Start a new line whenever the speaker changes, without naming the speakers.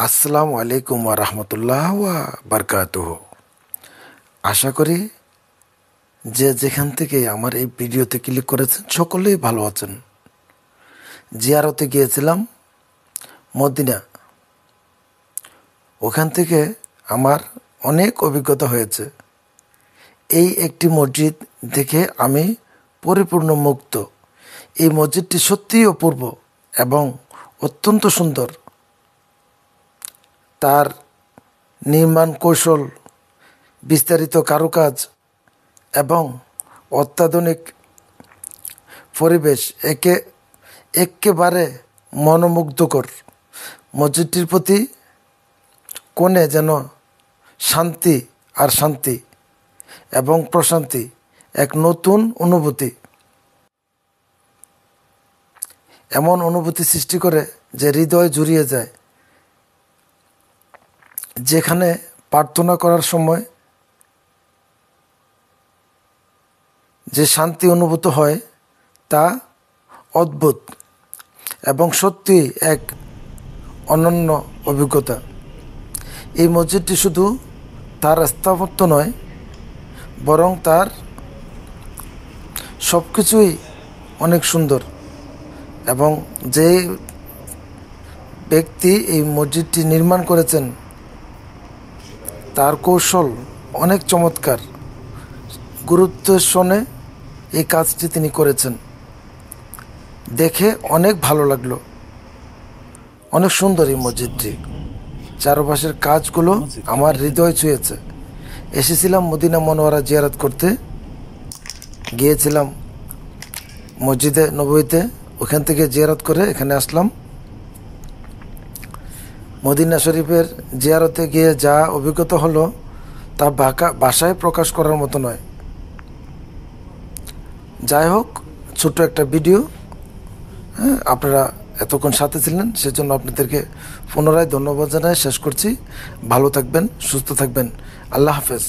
আসসালামু আলাইকুম ওয়া রাহমাতুল্লাহ ওয়া বারাকাতুহু। আশা করি যে যেখান থেকে আমার এই ভিডিওতে ক্লিক করেছেন সকলেই ভালো আছেন। জিয়ারতে গিয়েছিলাম মদিনা, ওখান থেকে আমার অনেক অভিজ্ঞতা হয়েছে। এই একটি মসজিদ দেখে আমি পরিপূর্ণ মুগ্ধ। এই মসজিদটি সত্যিই অপূর্ব এবং অত্যন্ত সুন্দর। তার নির্মাণ কৌশল, বিস্তারিত কারুকাজ এবং অত্যাধুনিক পরিবেশ একেবারে মনোমুগ্ধকর। মসজিদটির প্রতি কোণে যেন শান্তি আর শান্তি এবং প্রশান্তি, এক নতুন অনুভূতি, এমন অনুভূতি সৃষ্টি করে যে হৃদয় জুড়িয়ে যায়। যেখানে প্রার্থনা করার সময় যে শান্তি অনুভূত হয় তা অদ্ভুত এবং সত্যি এক অনন্য অভিজ্ঞতা। এই মসজিদটি শুধু তার স্থাপত্য নয়, বরং তার সব কিছুই অনেক সুন্দর, এবং যে ব্যক্তি এই মসজিদটি নির্মাণ করেছেন তার কৌশল অনেক চমৎকার। গুরুত্বের সঙ্গে এই কাজটি তিনি করেছেন, দেখে অনেক ভালো লাগলো। অনেক সুন্দর এই মসজিদটি, চারপাশের কাজগুলো আমার হৃদয় ছুঁয়েছে। এসেছিলাম মদিনা মনোয়ারা জিয়ারত করতে, গিয়েছিলাম মসজিদে নববীতে, ওখান থেকে জিয়ারত করে এখানে আসলাম। মদিনা শরীফের জিয়ারতে গিয়ে যা অভিজ্ঞতা হলো তা ভাষায় প্রকাশ করার মতো নয়। যাই হোক, ছোট্ট একটা ভিডিও, আপনারা এতক্ষণ সাথে ছিলেন সেজন্য আপনাদেরকে পুনরায় ধন্যবাদ জানাই শেষ করছি। ভালো থাকবেন, সুস্থ থাকবেন। আল্লাহ হাফেজ।